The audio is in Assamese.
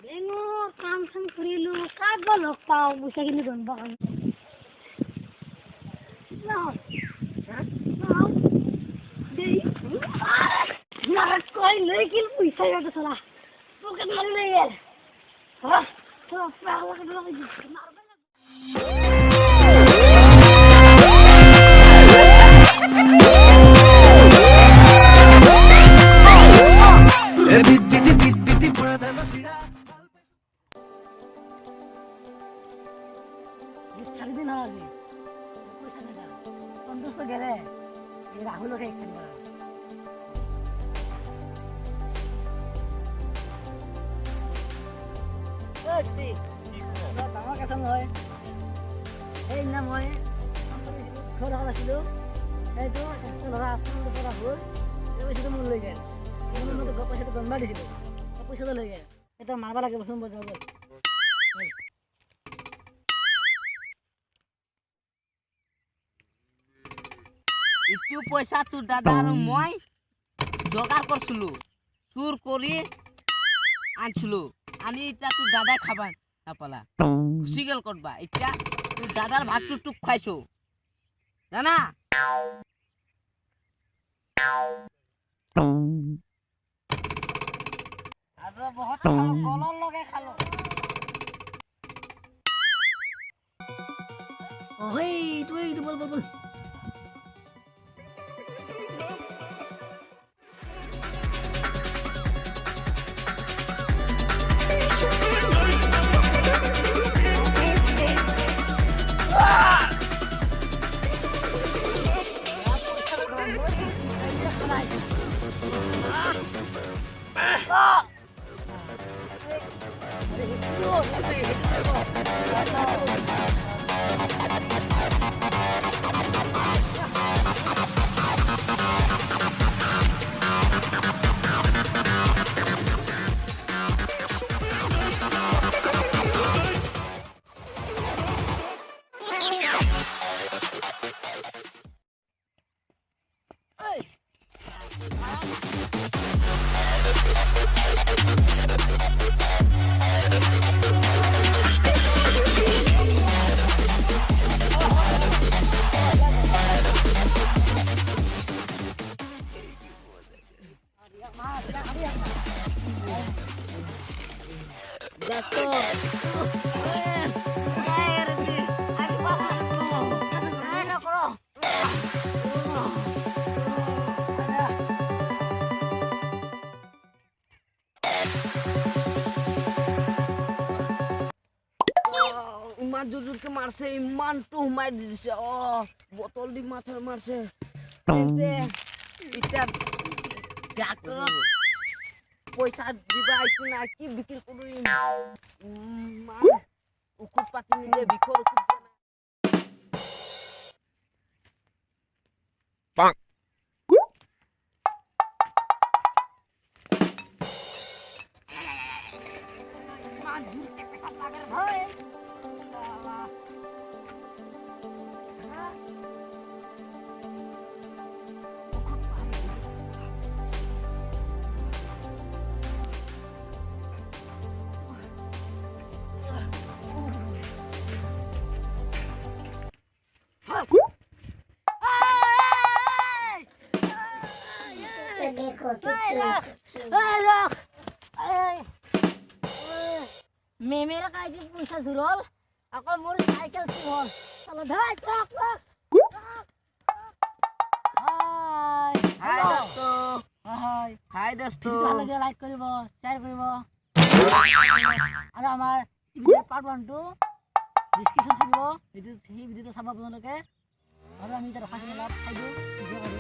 বেঙৰ কাম চাম কৰিলোঁ কাক বা লগ পাওঁ পইচাখিনি গণিবৰ কাৰণে কৈ লৈ কিল পইচা ইহঁতে চলা পকেট মাৰি লৈ গেল দিন হল আজি পইচা নেদা সন্তুষ্ট গেলে এই রাহুলকে এখানে ডাঙৰ কথা নহয় সেইদিনা মই ঘৰ আছিলোঁ সেইটো ল'ৰা আছিলোঁ ৰাহুল এই পইচাটো মোৰ লৈ গ'ল মই পইচাটো গণবা দিছিলোঁ পইচাটো লৈ গ'ল এতিয়া মাৰিব লাগিব চোন বজাৰ ইটো পইচা তোৰ দাদা আৰু মই জগাৰ কৰিছিলোঁ চুৰ কৰি আনিছিলোঁ আনি এতিয়া তোৰ দাদাই খাবা নাপালা গুচি গ'ল ক'তবা এতিয়া তোৰ দাদাৰ ভাতটো তোক খুৱাইছোঁ জানা আৰু বহুত খালো কলৰ লগে খালো এইটো বল বল বল ইমান জোৰ কে মাৰছে ইমানটো সোমাই দিছে বটল দি মাথা মাৰছে এতিয়া ডাক্তৰক পইচা দিবা একো নাই কি বিক্ৰী কৰিম ঔষধ পাতি নিলে বিষৰ ঔষধ মেমেৰা কাজি পইচা জুৰল আকৌ মোৰ সাইকেল কি হল চলো ধই ট্ৰাক হাই দোস্ত হাই দোস্ত লাগে লাইক কৰিব শেয়াৰ কৰিব আৰু আমাৰ ভিডিঅ পাৰ্ট 1 টো ডেসক্ৰিপচন থাকিব সেই ভিডিঅটো চাব আপোনালোকে আৰু আমি এটা ৰখা দিলা খাই দিও ভিডিঅ কৰো